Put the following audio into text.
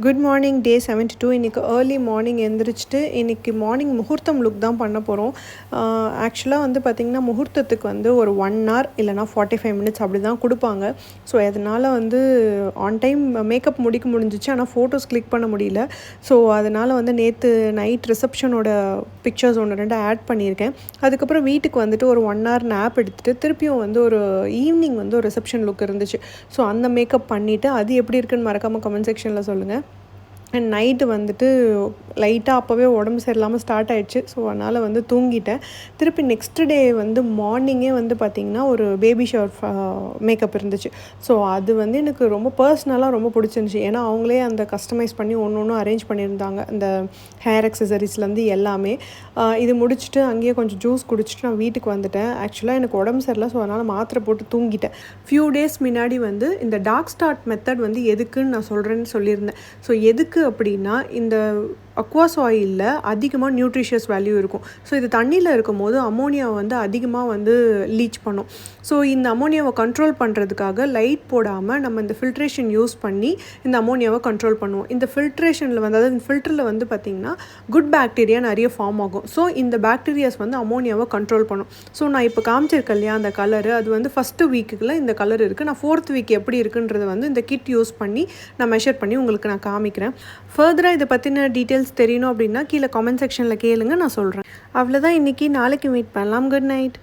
Good morning டே 72. இன்றைக்கி early morning எழுந்திரிச்சிட்டு இன்றைக்கி morning முகூர்த்தம் லுக் தான் பண்ண போகிறோம். ஆக்சுவலாக வந்து பார்த்திங்கன்னா முகூர்த்தத்துக்கு வந்து ஒரு 1 hour இல்லைனா 45 minutes அப்படி தான் கொடுப்பாங்க. ஸோ அதனால் வந்து ஆன் டைம் மேக்கப் முடிக்க முடிஞ்சிச்சு, ஆனால் ஃபோட்டோஸ் கிளிக் பண்ண முடியல. ஸோ அதனால் வந்து நேற்று நைட் ரிசப்ஷனோட பிக்சர்ஸ் 1-2 ஆட் பண்ணியிருக்கேன். அதுக்கப்புறம் வீட்டுக்கு வந்துட்டு ஒரு 1 hour நேப் எடுத்துகிட்டு திருப்பியும் வந்து ஒரு ஈவினிங் வந்து ஒரு ரிசப்ஷன் லுக் இருந்துச்சு. ஸோ அந்த மேக்கப் பண்ணிவிட்டு அது எப்படி இருக்குன்னு மறக்காமல் கமெண்ட் செக்ஷனில் சொல்லுங்கள். அண்ட் நைட்டு வந்துட்டு லைட்டாக அப்போவே உடம்பு சரியில்லாமல் ஸ்டார்ட் ஆகிடுச்சு. ஸோ அதனால் வந்து தூங்கிட்டேன். திருப்பி நெக்ஸ்ட் டே வந்து மார்னிங்கே வந்து பார்த்திங்கன்னா ஒரு பேபி ஷவர் மேக்கப் இருந்துச்சு. ஸோ அது வந்து எனக்கு ரொம்ப பர்சனலாக ரொம்ப பிடிச்சிருந்துச்சி. ஏன்னா அவங்களே அந்த கஸ்டமைஸ் பண்ணி ஒன்று ஒன்று அரேஞ்ச் பண்ணியிருந்தாங்க, அந்த ஹேர் அக்சசரிஸ்லேருந்து எல்லாமே. இது முடிச்சுட்டு அங்கேயே கொஞ்சம் ஜூஸ் குடிச்சிட்டு நான் வீட்டுக்கு வந்துட்டேன். ஆக்சுவலாக எனக்கு உடம்பு சரியில்லை, ஸோ அதனால் மாத்திரை போட்டு தூங்கிட்டேன். ஃபியூ டேஸ் முன்னாடி வந்து இந்த டார்க் ஸ்டார்ட் மெத்தட் வந்து எதுக்குன்னு நான் சொல்கிறேன்னு சொல்லியிருந்தேன். ஸோ எதுக்கு அப்படின்னா, இந்த அக்வாஸ் ஆயிலில் அதிகமாக நியூட்ரிஷியஸ் வேல்யூ இருக்கும். ஸோ இது தண்ணியில் இருக்கும் போது அமோனியாவை வந்து அதிகமாக வந்து லீச் பண்ணும். ஸோ இந்த அமோனியாவை கண்ட்ரோல் பண்ணுறதுக்காக லைட் போடாமல் நம்ம இந்த ஃபில்ட்ரேஷன் யூஸ் பண்ணி இந்த அமோனியாவை கண்ட்ரோல் பண்ணுவோம். இந்த ஃபில்ட்ரேஷனில் வந்து, அதாவது இந்த ஃபில்டரில் வந்து பார்த்திங்கன்னா குட் பாக்டீரியா நிறைய ஃபார்ம் ஆகும். ஸோ இந்த பாக்டீரியாஸ் வந்து அமோனியாவை கண்ட்ரோல் பண்ணும். ஸோ நான் இப்போ காமிச்சிருக்கேன் இல்லையா அந்த கலரு, அது வந்து ஃபஸ்ட்டு வீக்குக்குள்ள இந்த கலர் இருக்குது. நான் 4th வீக் எப்படி இருக்குன்றது வந்து இந்த கிட் யூஸ் பண்ணி நான் மெஷர் பண்ணி உங்களுக்கு நான் காமிக்கிறேன். ஃபர்தராக இதை பற்றின டீட்டெயில்ஸ் தெரியணும் அப்படின்னா கீழே கமெண்ட் செக்ஷனில் கேளுங்க, நான் சொல்கிறேன். அவ்வளோதான் இன்றைக்கி. நாளைக்கு மீட் பண்ணலாம். Good night.